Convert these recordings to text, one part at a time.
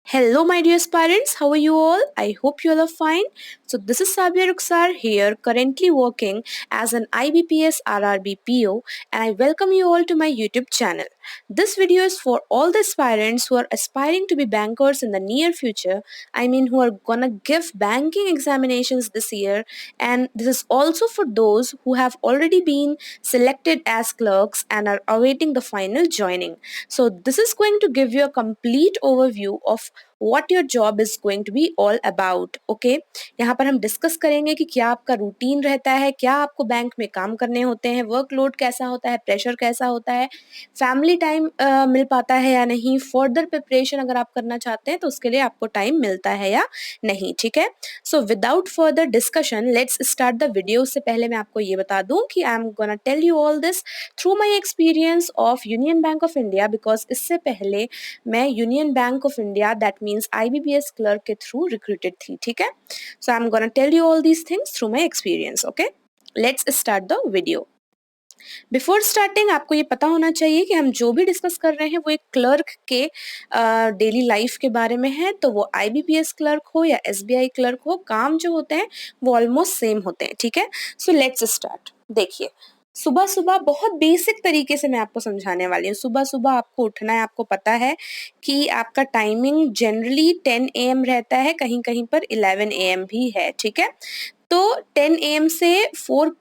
Hello, my dear aspirants. How are you all? I hope you all are fine. So, this is Sabia Ruxar here, currently working as an IBPS RRB PO, and I welcome you all to my YouTube channel. This video is for all the aspirants who are aspiring to be bankers in the near future. I mean, who are gonna give banking examinations this year, and this is also for those who have already been selected as clerks and are awaiting the final joining. So, this is going to give you a complete overview of what your job is going to be all about. Okay, यहाँ पर हम discuss करेंगे कि क्या आपका routine रहता है, क्या आपको बैंक में काम करने होते हैं, वर्कलोड कैसा होता है, प्रेशर कैसा होता है, फैमिली टाइम मिल पाता है या नहीं, फर्दर प्रिपरेशन अगर आप करना चाहते हैं तो उसके लिए आपको टाइम मिलता है या नहीं. ठीक है, so without further discussion let's start the video. उससे पहले मैं आपको ये बता दूं कि I am gonna tell you all this through my experience of Union Bank of India, because इससे पहले मैं Union Bank of India that means IBPS clerk के थ्रू रिक्रूटेड थी. ठीक है, so I am gonna tell you all these things through my experience. Okay, let's start the video. Before starting आपको ये पता होना चाहिए कि हम जो भी डिस्कस कर रहे हैं वो एक क्लर्क के डेली लाइफ के बारे में है. तो वो IBPS क्लर्क हो या SBI क्लर्क हो, काम जो होते हैं वो ऑलमोस्ट सेम होते हैं. ठीक है, सो लेट्स स्टार्ट. देखिए, सुबह सुबह बहुत बेसिक तरीके से मैं आपको समझाने वाली हूँ. सुबह सुबह आपको उठना है. आपको पता है कि आपका टाइमिंग जनरली 10 AM रहता है, कहीं कहीं पर 11 AM भी है. ठीक है, तो 10 AM से 4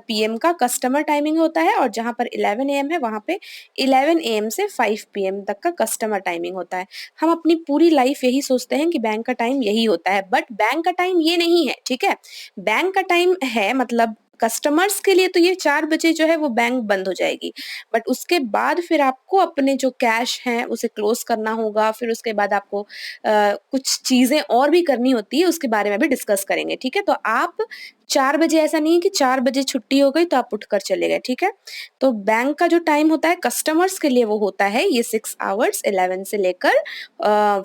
PM का कस्टमर टाइमिंग होता है, और जहाँ पर 11 AM है वहाँ पे 11 AM से 5 PM तक का कस्टमर टाइमिंग होता है. हम अपनी पूरी लाइफ यही सोचते हैं कि बैंक का टाइम यही होता है, बट बैंक का टाइम ये नहीं है. ठीक है, बैंक का टाइम है मतलब कस्टमर्स के लिए तो ये 4 बजे जो है वो बैंक बंद हो जाएगी, बट उसके बाद फिर आपको अपने जो कैश हैं उसे क्लोज करना होगा. फिर उसके बाद आपको कुछ चीज़ें और भी करनी होती है, उसके बारे में भी डिस्कस करेंगे. ठीक है, तो आप 4 बजे, ऐसा नहीं है कि 4 बजे छुट्टी हो गई तो आप उठकर चले गए. ठीक है, तो बैंक का जो टाइम होता है कस्टमर्स के लिए वो होता है ये 6 आवर्स, 11 से लेकर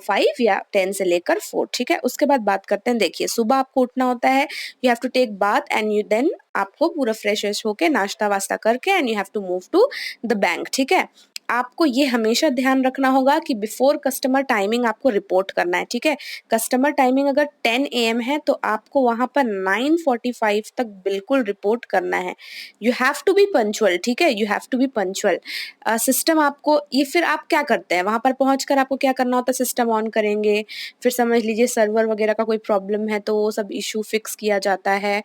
5 या 10 से लेकर 4. ठीक है, उसके बाद बात करते हैं. देखिए, सुबह आपको उठना होता है, you have to take bath and you then आपको पूरा फ्रेश होके नाश्ता वास्ता करके and you have to move to the bank. ठीक है, आपको ये हमेशा ध्यान रखना होगा कि बिफोर कस्टमर टाइमिंग आपको रिपोर्ट करना है. ठीक है, कस्टमर टाइमिंग अगर 10 AM है तो आपको वहां पर 9:45 तक बिल्कुल रिपोर्ट करना है. You have to be punctual. ठीक है, you have to be punctual. System आपको ये, फिर आप क्या करते हैं वहां पर पहुंचकर आपको क्या करना होता है, सिस्टम ऑन करेंगे, फिर समझ लीजिए सर्वर वगैरह का कोई प्रॉब्लम है तो वो सब इशू फिक्स किया जाता है.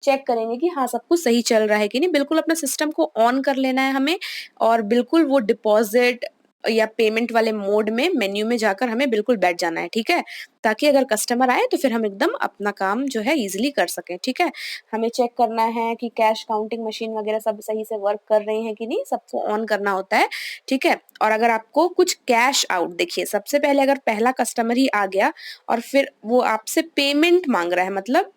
चेक करेंगे कि हाँ सब कुछ सही चल रहा है कि नहीं. बिल्कुल अपना सिस्टम को ऑन कर लेना है हमें, और बिल्कुल वो डिपॉजिट या पेमेंट वाले मोड में मेन्यू में जाकर हमें बिल्कुल बैठ जाना है. ठीक है, ताकि अगर कस्टमर आए तो फिर हम एकदम अपना काम जो है इजीली कर सकें. ठीक है, हमें चेक करना है कि कैश काउंटिंग मशीन वगैरह सब सही से वर्क कर रही है कि नहीं, सबको ऑन करना होता है. ठीक है, और अगर आपको कुछ कैश आउट, देखिए सबसे पहले अगर पहला कस्टमर ही आ गया और फिर वो आपसे पेमेंट मांग रहा है, मतलब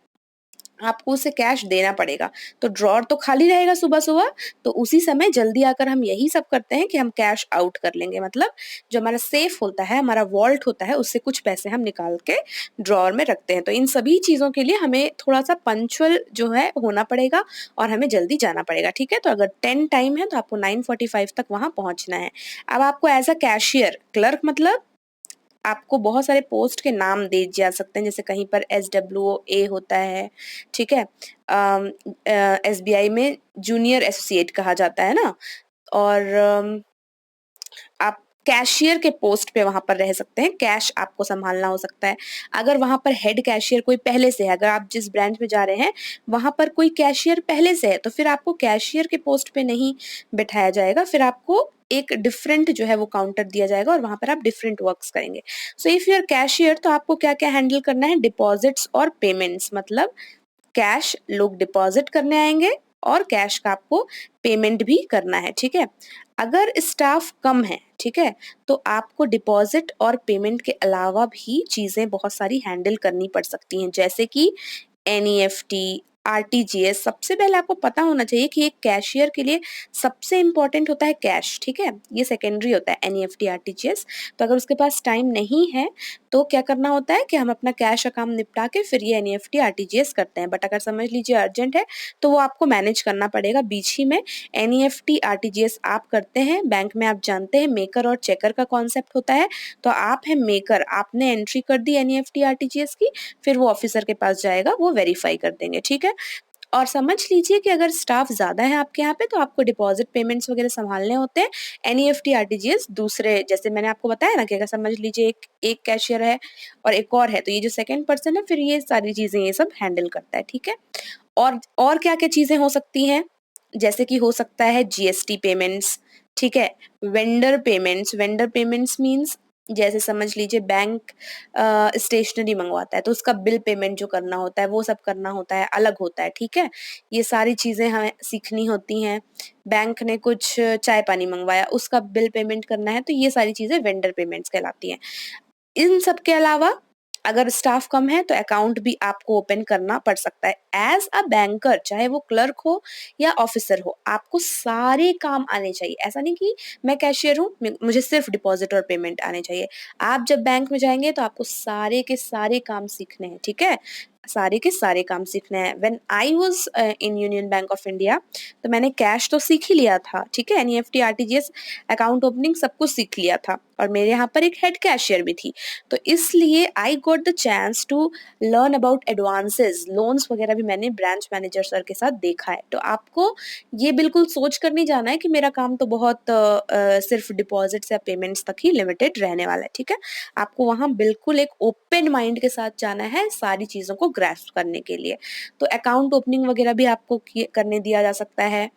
आपको उसे कैश देना पड़ेगा, तो ड्रॉर तो खाली रहेगा सुबह सुबह. तो उसी समय जल्दी आकर हम यही सब करते हैं कि हम कैश आउट कर लेंगे, मतलब जो हमारा सेफ होता है, हमारा वॉल्ट होता है, उससे कुछ पैसे हम निकाल के ड्रॉर में रखते हैं. तो इन सभी चीज़ों के लिए हमें थोड़ा सा पंचुअल जो है होना पड़ेगा और हमें जल्दी जाना पड़ेगा. ठीक है, तो अगर 10 टाइम है तो आपको 9:45 तक वहाँ पहुँचना है. अब आपको एज अ कैशियर, क्लर्क मतलब आपको बहुत सारे पोस्ट के नाम दिए जा सकते हैं, जैसे कहीं पर SWA होता है. ठीक है, SBI में जूनियर एसोसिएट कहा जाता है ना, और आप कैशियर के पोस्ट पे वहां पर रह सकते हैं. कैश आपको संभालना हो सकता है. अगर वहां पर हेड कैशियर कोई पहले से है, अगर आप जिस ब्रांच में जा रहे हैं वहां पर कोई कैशियर पहले से है तो फिर आपको कैशियर के पोस्ट पे नहीं बैठाया जाएगा, फिर आपको एक डिफरेंट जो है वो काउंटर दिया जाएगा और वहां पर आप डिफरेंट वर्क्स करेंगे. So if you are cashier तो आपको क्या क्या हैंडल करना है, डिपॉजिट्स और पेमेंट्स, मतलब कैश लोग डिपॉजिट करने आएंगे और कैश का आपको पेमेंट भी करना है. ठीक है, अगर स्टाफ कम है, ठीक है, तो आपको डिपॉजिट और पेमेंट के अलावा भी चीजें बहुत सारी हैंडल करनी पड़ सकती हैं, जैसे कि NEFT, आरटीजीएस, सबसे पहले आपको पता होना चाहिए कि एक कैशियर के लिए सबसे इम्पोर्टेंट होता है कैश, ठीक है, ये सेकेंडरी होता है एनईएफटी आरटीजीएस। तो अगर उसके पास टाइम नहीं है तो क्या करना होता है कि हम अपना कैश का काम निपटा के फिर ये एनईएफटी आरटीजीएस करते हैं। बट अगर समझ लीजिए अर्जेंट है तो वो आपको मैनेज करना पड़ेगा बीच ही में। एनईएफटी आरटीजीएस आप करते हैं बैंक में, आप जानते हैं मेकर और चेकर का कॉन्सेप्ट होता है। तो आप है मेकर, आपने एंट्री कर दी एनईएफटी आरटीजीएस की, फिर वो ऑफिसर के पास जाएगा, वो वेरीफाई कर देंगे, ठीक है। और समझ लीजिए कि अगर स्टाफ ज़्यादा है आपके यहाँ पे तो आपको डिपॉजिट पेमेंट्स वगैरह संभालने होते हैं। एनईएफटी आरटीजीएस दूसरे, जैसे मैंने आपको बताया ना कि अगर समझ लीजिए एक कैशियर है और एक और है, तो ये जो सेकंड पर्सन है फिर ये सारी चीज़ें ये सब हैंडल करता है, ठीक है। और क्या-क्या चीज़ें हो सकती हैं, जैसे कि हो सकता है जीएसटी पेमेंट्स, ठीक है, वेंडर पेमेंट्स मीन्स जैसे समझ लीजिए बैंक स्टेशनरी मंगवाता है तो उसका बिल पेमेंट जो करना होता है वो सब करना होता है, अलग होता है, ठीक है। ये सारी चीज़ें हमें सीखनी होती हैं। बैंक ने कुछ चाय पानी मंगवाया, उसका बिल पेमेंट करना है, तो ये सारी चीज़ें वेंडर पेमेंट्स कहलाती हैं। इन सब के अलावा अगर स्टाफ कम है तो अकाउंट भी आपको ओपन करना पड़ सकता है। एज अ बैंकर, चाहे वो क्लर्क हो या ऑफिसर हो, आपको सारे काम आने चाहिए। ऐसा नहीं कि मैं कैशियर हूँ, मुझे सिर्फ डिपॉजिट और पेमेंट आने चाहिए। आप जब बैंक में जाएंगे तो आपको सारे के सारे काम सीखने हैं, ठीक है, सारे के सारे काम सीखने हैं। When I was in union Bank of India तो मैंने कैश तो सीख ही लिया था, ठीक है, एनईएफटी आरटीजीएस अकाउंट ओपनिंग सब कुछ सीख लिया था और मेरे यहाँ पर एक हेड कैशियर भी थी। तो इसलिए I got the chance to learn about advances, loans वगैरह भी मैंने ब्रांच मैनेजर सर के साथ देखा है। तो आपको ये बिल्कुल सोच कर नहीं जाना है कि मेरा काम तो बहुत सिर्फ डिपॉजिट्स या पेमेंट्स तक ही लिमिटेड रहने वाला है, ठीक है। आपको वहाँ बिल्कुल एक ओपन माइंड के साथ जाना है सारी चीज़ों को ग्रैस्प करने के लिए। तो अकाउंट ओपनिंग वगैरह भी आपको करने दिया जा सकता है।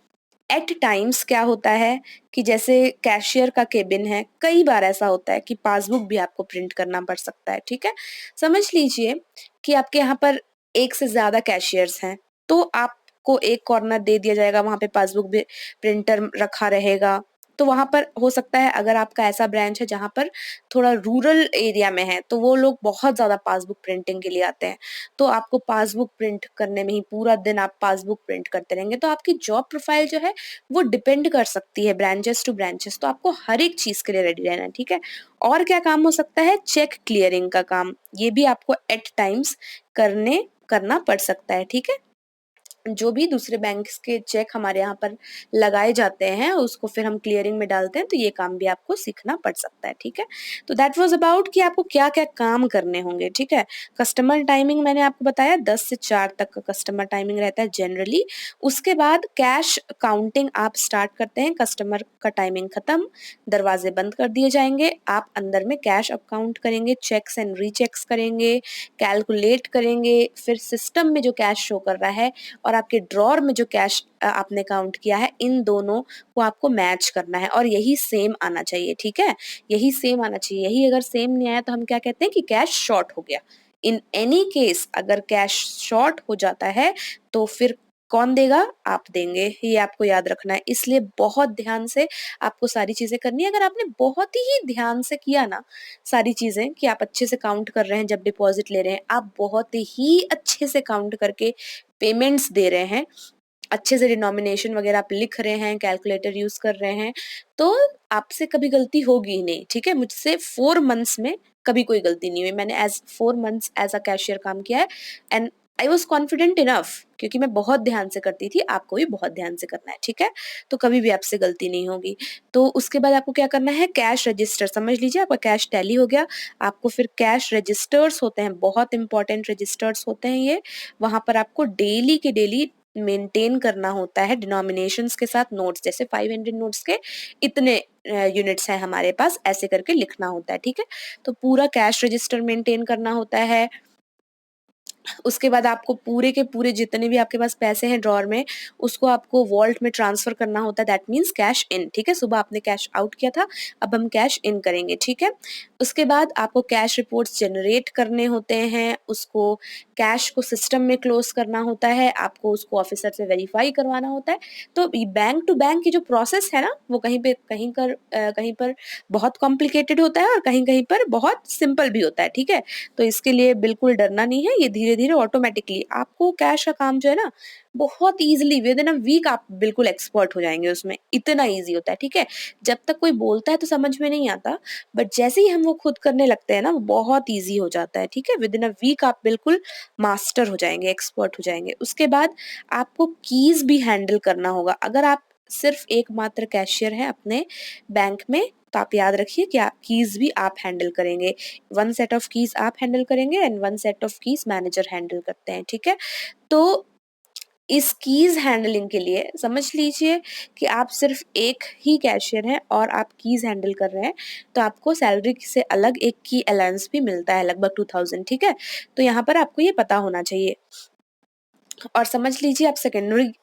एट टाइम्स क्या होता है कि जैसे कैशियर का केबिन है, कई बार ऐसा होता है कि पासबुक भी आपको प्रिंट करना पड़ सकता है, ठीक है। समझ लीजिए कि आपके यहाँ पर एक से ज्यादा कैशियर्स हैं तो आपको एक कॉर्नर दे दिया जाएगा, वहां पे पासबुक भी प्रिंटर रखा रहेगा। तो वहां पर हो सकता है अगर आपका ऐसा ब्रांच है जहां पर थोड़ा रूरल एरिया में है तो वो लोग बहुत ज्यादा पासबुक प्रिंटिंग के लिए आते हैं, तो आपको पासबुक प्रिंट करने में ही पूरा दिन आप पासबुक प्रिंट करते रहेंगे। तो आपकी जॉब प्रोफाइल जो है वो डिपेंड कर सकती है ब्रांचेस टू ब्रांचेस, तो आपको हर एक चीज के लिए रेडी रहना है, ठीक है। और क्या काम हो सकता है, चेक क्लियरिंग का काम, ये भी आपको एट टाइम्स करना पड़ सकता है, ठीक है। जो भी दूसरे बैंक के चेक हमारे यहाँ पर लगाए जाते हैं उसको फिर हम क्लियरिंग में डालते हैं, तो ये काम भी आपको सीखना पड़ सकता है, ठीक है। तो दैट वाज अबाउट कि आपको क्या क्या काम करने होंगे, ठीक है। कस्टमर टाइमिंग मैंने आपको बताया 10 से 4 तक का कस्टमर टाइमिंग रहता है जनरली। उसके बाद कैश काउंटिंग आप स्टार्ट करते हैं, कस्टमर का टाइमिंग खत्म, दरवाजे बंद कर दिए जाएंगे, आप अंदर में कैश अप काउंट करेंगे, चेक्स एंड रीचेक्स करेंगे, कैलकुलेट करेंगे, फिर सिस्टम में जो कैश शो कर रहा है और आपके ड्रॉर में जो कैश आपने काउंट किया है, इन दोनों को आपको मैच करना है और यही सेम आना चाहिए, ठीक है, यही सेम आना चाहिए। यही अगर सेम नहीं आया तो हम क्या कहते हैं कि कैश शॉर्ट हो गया। इन एनी केस अगर कैश शॉर्ट हो जाता है तो फिर कौन देगा, आप देंगे, ये आपको याद रखना है। इसलिए बहुत ध्यान से आपको सारी चीजें करनी है। अगर आपने बहुत ही ध्यान से किया ना सारी चीजें, कि आप अच्छे से काउंट कर रहे हैं, जब डिपॉजिट ले रहे हैं आप बहुत ही अच्छे से काउंट करके पेमेंट्स दे रहे हैं, अच्छे से डिनोमिनेशन वगैरह आप लिख रहे हैं, कैलकुलेटर यूज कर रहे हैं, तो आपसे कभी गलती होगी ही नहीं, ठीक है। मुझसे 4 मंथ्स में कभी कोई गलती नहीं हुई। मैंने 4 मंथ्स एज अ कैशियर काम किया है and I was confident enough, क्योंकि मैं बहुत ध्यान से करती थी। आपको भी बहुत ध्यान से करना है, ठीक है, तो कभी भी आपसे गलती नहीं होगी। तो उसके बाद आपको क्या करना है, कैश रजिस्टर, समझ लीजिए आपका कैश टैली हो गया, आपको फिर कैश रजिस्टर्स होते हैं, बहुत इंपॉर्टेंट रजिस्टर्स होते हैं ये, वहां पर आपको डेली के डेली मेंटेन करना होता है डिनोमिनेशंस के साथ नोट्स, जैसे 500 नोट्स के इतने यूनिट्स हैं हमारे पास, ऐसे करके लिखना होता है, ठीक है। तो पूरा कैश रजिस्टर मेंटेन करना होता है। उसके बाद आपको पूरे के पूरे जितने भी आपके पास पैसे हैं ड्रॉर में, उसको आपको वॉल्ट में ट्रांसफर करना होता है, दैट मीन्स कैश इन, ठीक है। सुबह आपने कैश आउट किया था, अब हम कैश इन करेंगे, ठीक है। उसके बाद आपको कैश रिपोर्ट्स जनरेट करने होते हैं, उसको कैश को सिस्टम में क्लोज करना होता है, आपको उसको ऑफिसर से वेरीफाई करवाना होता है। तो बैंक टू बैंक की जो प्रोसेस है ना, वो कहीं पर बहुत कॉम्प्लिकेटेड होता है और कहीं कहीं पर बहुत सिंपल भी होता है, ठीक है। तो इसके लिए बिल्कुल डरना नहीं है, ये धीरे धीरे ऑटोमेटिकली आपको कैश का काम जो है ना बहुत easily within a week आप बिल्कुल एक्सपर्ट हो जाएंगे उसमें, इतना ईजी होता है। ठीक है, जब तक कोई बोलता है तो समझ में नहीं आता, बट जैसे ही हम वो खुद करने लगते हैं ना वो बहुत ईजी हो जाता है। ठीक है, विद इन अ वीक आप बिल्कुल मास्टर हो जाएंगे, एक्सपर्ट हो जाएंगे। उसके बाद आपको कीज भी हैंडल करना होगा। अगर आप सिर्फ एकमात्र कैशियर हैं अपने बैंक में तो आप याद रखिए कि कीज भी आप हैंडल करेंगे। वन सेट ऑफ कीज आप हैंडल करेंगे and one set of keys manager handle करते हैं। ठीक है, तो इस कीज हैंडलिंग के लिए समझ लीजिए कि आप सिर्फ एक ही कैशियर हैं और आप कीज हैंडल कर रहे हैं, तो आपको सैलरी से अलग एक की अलाउंस भी मिलता है लगभग 2000। ठीक है, तो यहाँ पर आपको ये पता होना चाहिए। और समझ लीजिए आप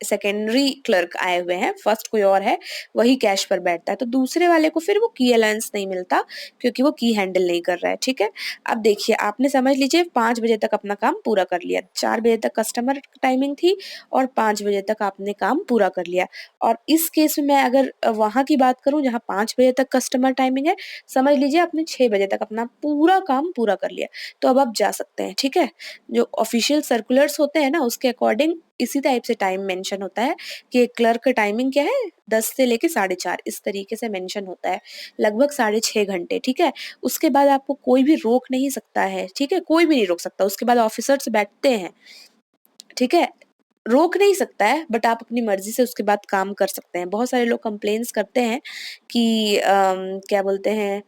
सेकेंडरी क्लर्क आए हुए हैं, फर्स्ट कोई और है वही कैश पर बैठता है, तो दूसरे वाले को फिर वो की अलाउंस नहीं मिलता क्योंकि वो की हैंडल नहीं कर रहा है। ठीक है, अब देखिए आपने समझ लीजिए 5 बजे तक अपना काम पूरा कर लिया, 4 बजे तक कस्टमर टाइमिंग थी और 5 बजे तक आपने काम पूरा कर लिया। और इस केस में मैं अगर वहां की बात करूं जहां 5 बजे तक कस्टमर टाइमिंग है, समझ लीजिए आपने 6 बजे तक अपना पूरा काम पूरा कर लिया, तो अब आप जा सकते हैं। ठीक है, जो ऑफिशियल सर्कुलर्स होते हैं ना उसके अकॉर्डिंग इसी टाइप से टाइम मेंशन होता है कि क्लर्क का टाइमिंग क्या है 10 से लेके 4:30, इस तरीके से मेंशन होता है, लगभग 6.5 घंटे। ठीक है, उसके बाद आपको कोई भी रोक नहीं सकता है। ठीक है, कोई भी नहीं रोक सकता, उसके बाद ऑफिसर्स बैठते हैं। ठीक है, रोक नहीं सकता है बट आप अपनी मर्जी से उसके बाद काम कर सकते हैं। बहुत सारे लोग कंप्लेन्स करते हैं कि क्या बोलते हैं,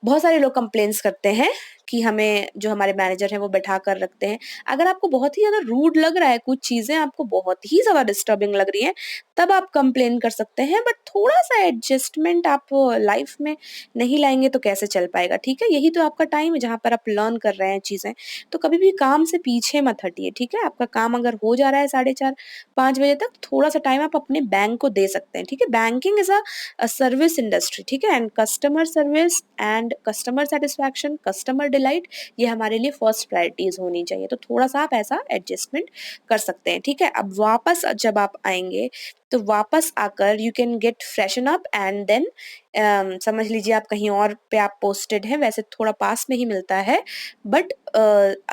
बहुत सारे लोग कंप्लेंट्स करते हैं कि हमें जो हमारे मैनेजर हैं वो बैठा कर रखते हैं। अगर आपको बहुत ही ज़्यादा रूड लग रहा है, कुछ चीज़ें आपको बहुत ही ज़्यादा डिस्टर्बिंग लग रही हैं, तब आप कंप्लेन कर सकते हैं, बट थोड़ा-सा एडजस्टमेंट आप लाइफ में नहीं लाएँगे तो कैसे चल पाएगा। ठीक है, यही तो आपका टाइम है जहाँ पर आप लर्न कर रहे हैं चीज़ें, तो कभी भी काम से पीछे मत हटिए। ठीक है, आपका काम अगर हो जा रहा है 4:30-5 बजे तक, थोड़ा-सा टाइम आप अपने बैंक को दे सकते हैं। ठीक है, banking is a service industry. ठीक है, and customer service and customer satisfaction, customer delight, ये हमारे लिए फर्स्ट प्रायोरिटीज होनी चाहिए। तो थोड़ा सा आप ऐसा एडजस्टमेंट कर सकते हैं। ठीक है, अब वापस जब आप आएंगे तो वापस आकर you can get freshen up and then समझ लीजिए आप कहीं और पे आप पोस्टेड हैं, वैसे थोड़ा पास में ही मिलता है, बट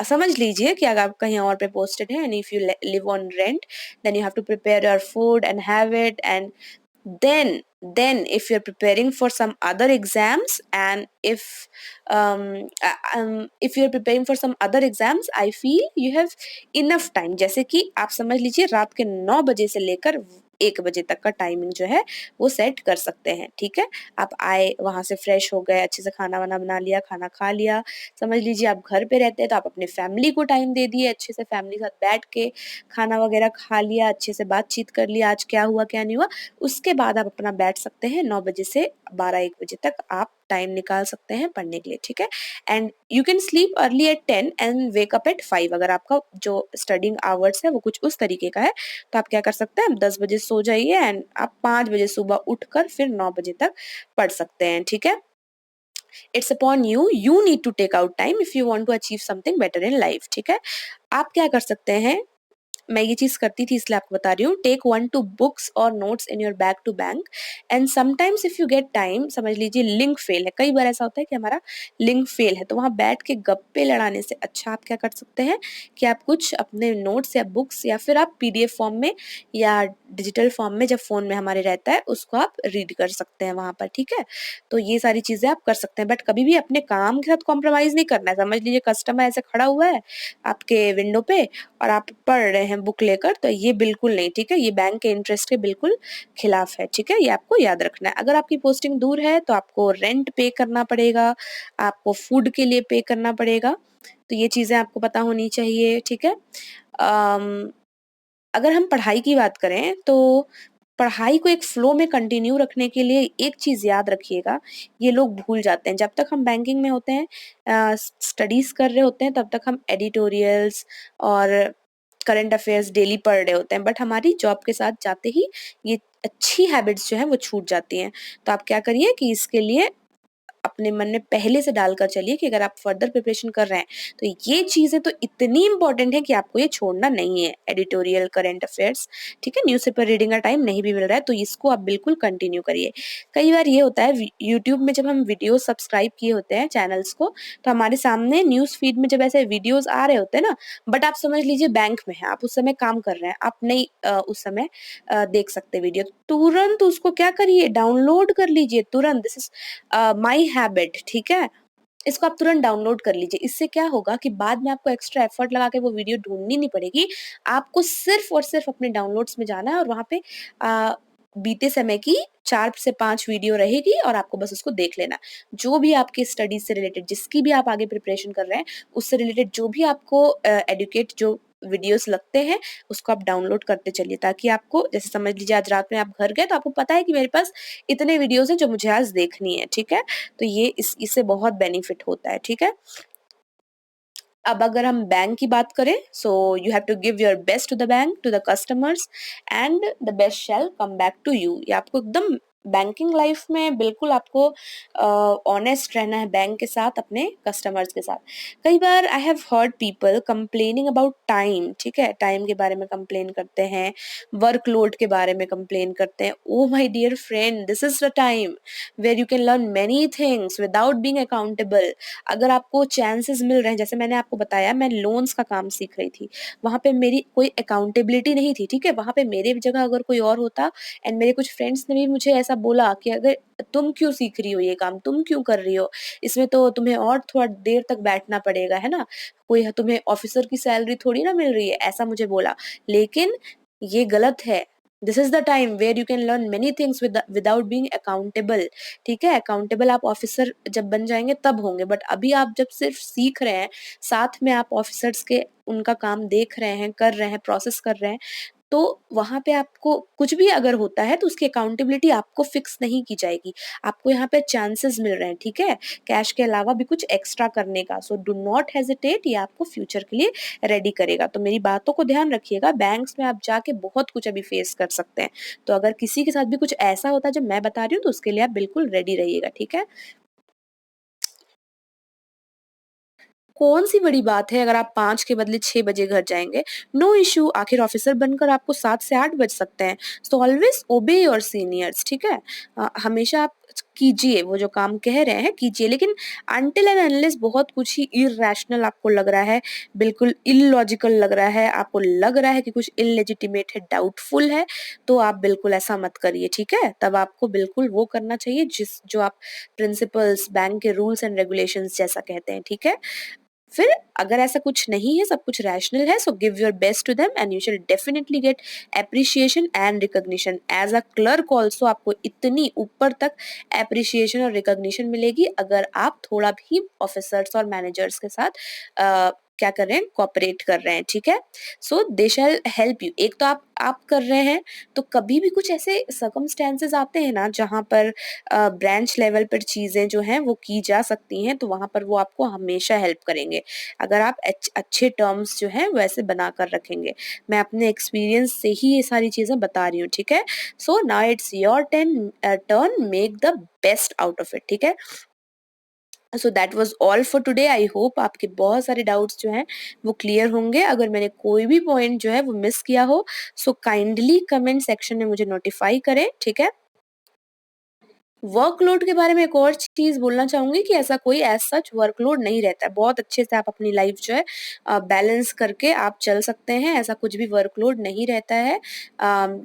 समझ लीजिए कि अगर आप कहीं और पे पोस्टेड हैं and if you live on rent then you have to prepare your food and have it, and then if you're preparing for some other exams and if you're preparing for some other exams, I feel you have enough time। जैसे कि आप समझ लीजिए रात के 9 बजे से लेकर 1 बजे तक का टाइमिंग जो है वो सेट कर सकते हैं। ठीक है, आप आए वहां से फ्रेश हो गए, अच्छे से खाना वाना बना लिया, खाना खा लिया, समझ लीजिए आप घर पे रहते हैं तो आप अपने फैमिली को टाइम दे दिए, अच्छे से फैमिली के साथ बैठ के खाना वगैरह खा लिया, अच्छे से बातचीत कर लिया आज क्या हुआ क्या नहीं हुआ। उसके बाद आप अपना बैठ सकते हैं 9 बजे से 12-1 बजे तक आप टाइम निकाल सकते हैं पढ़ने के लिए। ठीक है, and you can sleep early at 10 and wake up at 5। अगर आपका जो स्टडिंग आवर्स है वो कुछ उस तरीके का है तो आप क्या कर सकते हैं, 10 बजे सो जाइए एंड आप 5 बजे सुबह उठकर फिर 9 बजे तक पढ़ सकते हैं। ठीक है, it's upon you need to take out time if you want to achieve something better in life. ठीक है, आप क्या कर सकते हैं, मैं ये चीज करती थी इसलिए आपको बता रही हूँ, टेक 1-2 बुक्स और notes in your bag to bank and sometimes if you get time, समझ लीजिए लिंक फेल है, कई बार ऐसा होता है कि हमारा लिंक फेल है, तो वहां बैठ के गप्पे लड़ाने से अच्छा आप क्या कर सकते हैं कि आप कुछ अपने नोट्स या बुक्स या फिर आप पीडीएफ फॉर्म में या डिजिटल फॉर्म में जब फोन में हमारे रहता है उसको आप रीड कर सकते हैं वहां पर। ठीक है, तो ये सारी चीजें आप कर सकते हैं, बट कभी भी अपने काम के साथ कॉम्प्रोमाइज नहीं करना है। समझ लीजिए कस्टमर ऐसे खड़ा हुआ है आपके विंडो पे और आप पढ़ रहे हैं बुक लेकर, तो ये बिल्कुल नहीं। ठीक है, ये बैंक के इंटरेस्ट के बिल्कुल खिलाफ है। ठीक है, ये आपको याद रखना है। अगर आपकी पोस्टिंग दूर है तो आपको रेंट पे करना पड़ेगा, आपको फूड के लिए पे करना पड़ेगा, तो ये चीजें आपको पता होनी चाहिए। ठीक है, अगर हम पढ़ाई की बात करें तो पढ़ाई को एक फ्लो में कंटिन्यू रखने के लिए एक चीज याद रखिएगा, ये लोग भूल जाते हैं। जब तक हम बैंकिंग में होते हैं, स्टडीज कर रहे होते हैं, तब तक हम एडिटोरियल्स और करंट अफेयर्स डेली पढ़ रहे होते हैं, बट हमारी जॉब के साथ जाते ही ये अच्छी हैबिट्स जो है वो छूट जाती हैं। तो आप क्या करिए कि इसके लिए अपने मन में पहले से डालकर चलिए कि अगर आप फर्दर प्रिपरेशन कर रहे हैं तो ये चीजें तो इतनी इंपॉर्टेंट है कि आपको ये छोड़ना नहीं है। एडिटोरियल, करंट अफेयर्स, ठीक है, न्यूज़पेपर रीडिंग का टाइम नहीं भी मिल रहा है तो इसको आप बिल्कुल कंटिन्यू करिए। कई बार ये होता है यूट्यूब में जब हम वीडियो सब्सक्राइब किए होते हैं चैनल्स को, तो हमारे सामने न्यूज़ फीड में जब ऐसे वीडियोस आ रहे होते हैं ना, बट आप समझ लीजिए बैंक में हैं, आप उस समय काम कर रहे हैं, आप नहीं उस समय देख सकते वीडियो, तुरंत उसको क्या करिए, डाउनलोड कर लीजिए तुरंत। दिस इज माई हैबिट, ठीक है। इसको आप तुरंत डाउनलोड कर लीजिए। इससे क्या होगा कि बाद में आपको एक्स्ट्रा एफर्ट लगा के वो वीडियो ढूंढनी नहीं पड़ेगी। आपको सिर्फ और सिर्फ अपने डाउनलोड्स में जाना है और वहां पे बीते समय की 4 से 5 वीडियो रहेगी और आपको बस उसको देख लेना। जो भी आपकी स्टडीज से रिलेटेड, जिसकी भी आप आगे प्रिपरेशन कर रहे हैं, उससे रिलेटेड जो भी आपको एडुकेट जो वीडियोस लगते हैं उसको आप डाउनलोड करते चलिए, ताकि आपको, जैसे समझ लीजिए आज रात में आप घर गए तो आपको पता है कि मेरे पास इतने वीडियोस हैं जो मुझे आज देखनी है, ठीक है। तो ये इससे बहुत बेनिफिट होता है, ठीक है। अब अगर हम बैंक की बात करें, so you have to give your best to the bank, to the customers, and the best shall come back to you. ये आपको एकदम बैंकिंग लाइफ में बिल्कुल आपको ऑनेस्ट रहना है बैंक के साथ, अपने कस्टमर्स के साथ। कई बार I have heard people complaining about time, ठीक है, टाइम के बारे में कंप्लेन करते हैं, वर्कलोड के बारे में कंप्लेन करते हैं। Oh my dear friend, this is the time where you can learn many things without being accountable. अगर आपको चांसेस मिल रहे हैं, जैसे मैंने आपको बताया मैं लोन्स का काम सीख रही थी, वहां पे मेरी कोई अकाउंटेबिलिटी नहीं थी, ठीक है। वहां पे मेरे जगह अगर कोई और होता, एंड मेरे कुछ फ्रेंड्स ने भी मुझे ऐसा बोला कि अगर तुम क्यों सीख रही हो ये काम, तुम क्यों कर रही हो, इसमें तो तुम्हें और थोड़ा देर तक बैठना पड़ेगा, है ना, कोई तुम्हें ऑफिसर की सैलरी थोड़ी ना मिल रही है, ऐसा मुझे बोला। लेकिन ये गलत है। This is the time where you can learn many things without being accountable, ठीक है। अकाउंटेबल आप ऑफिसर जब बन जाएंगे तब होंगे, बट अभी आप जब सिर्फ सीख रहे हैं, साथ में आप ऑफिसर्स के उनका काम देख रहे हैं, कर रहे हैं, प्रोसेस कर रहे हैं, तो वहां पे आपको कुछ भी अगर होता है तो उसकी अकाउंटेबिलिटी आपको फिक्स नहीं की जाएगी। आपको यहाँ पे चांसेस मिल रहे हैं, ठीक है, कैश के अलावा भी कुछ एक्स्ट्रा करने का। सो डू नॉट हेजिटेट, ये आपको फ्यूचर के लिए रेडी करेगा। तो मेरी बातों को ध्यान रखिएगा, बैंक्स में आप जाके बहुत कुछ अभी फेस कर सकते हैं। तो अगर किसी के साथ भी कुछ ऐसा होता है जो मैं बता रही हूँ तो उसके लिए आप बिल्कुल रेडी रहिएगा, ठीक है। कौन सी बड़ी बात है अगर आप 5 के बदले 6 बजे घर जाएंगे, नो इश्यू। आखिर ऑफिसर बनकर आपको 7 से 8 बज सकते हैं। सो ऑलवेज ओबे योर सीनियर्स, ठीक है। हमेशा आप कीजिए वो जो काम कह रहे हैं कीजिए, लेकिन अनटिल एंड अनलेस बहुत कुछ ही इरैशनल आपको लग रहा है, बिल्कुल इलॉजिकल लग रहा है, आपको लग रहा है कि कुछ इलेजिटिमेट है, डाउटफुल है, तो आप बिल्कुल ऐसा मत करिए, ठीक है। तब आपको बिल्कुल वो करना चाहिए जिस जो आप प्रिंसिपल्स, बैंक के रूल्स एंड रेगुलेशंस जैसा कहते हैं, ठीक है। फिर अगर ऐसा कुछ नहीं है, सब कुछ रैशनल है, so give your best to them and you shall definitely get appreciation and recognition. As a clerk also आपको इतनी ऊपर तक एप्रिशिएशन और रिकॉग्निशन मिलेगी अगर आप थोड़ा भी ऑफिसर्स और मैनेजर्स के साथ क्या कर रहे हैं, कॉपरेट कर रहे हैं, ठीक है। सो दे शैल हेल्प यू। एक तो आप कर रहे हैं, तो कभी भी कुछ ऐसे सर्कमस्टेंसेस आते हैं ना जहाँ पर ब्रांच लेवल पर चीजें जो हैं वो की जा सकती हैं, तो वहां पर वो आपको हमेशा हेल्प करेंगे अगर आप अच्छे टर्म्स जो हैं वैसे बनाकर रखेंगे। मैं अपने एक्सपीरियंस से ही ये सारी चीजें बता रही हूँ, ठीक है। So now it's your turn, make the best out of it, ठीक है। So that was all for today. I hope आपके बहुत सारे डाउट्स जो हैं वो क्लियर होंगे। अगर मैंने कोई भी पॉइंट जो है वो मिस किया हो, सो काइंडली कमेंट सेक्शन में मुझे नोटिफाई करें, ठीक है। वर्कलोड के बारे में एक और चीज बोलना चाहूंगी कि ऐसा कोई एज सच वर्कलोड नहीं रहता है। बहुत अच्छे से आप अपनी लाइफ जो है बैलेंस करके आप चल सकते हैं, ऐसा कुछ भी वर्कलोड नहीं रहता है।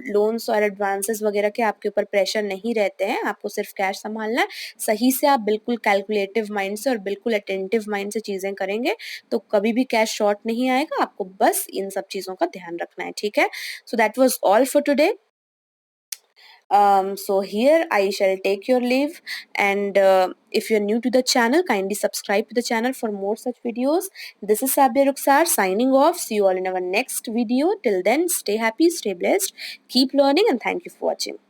लोन्स और एडवांसेस वगैरह के आपके ऊपर प्रेशर नहीं रहते हैं, आपको सिर्फ कैश संभालना है। सही से आप बिल्कुल कैलकुलेटिव माइंड से और बिल्कुल अटेंटिव माइंड से चीजें करेंगे तो कभी भी कैश शॉर्ट नहीं आएगा। आपको बस इन सब चीजों का ध्यान रखना है, ठीक है। So that was all for today. So here I shall take your leave, and if you're new to the channel, kindly subscribe to the channel for more such videos. This is Sabia Ruksar signing off. See you all in our next video. Till then, stay happy, stay blessed, keep learning, and thank you for watching.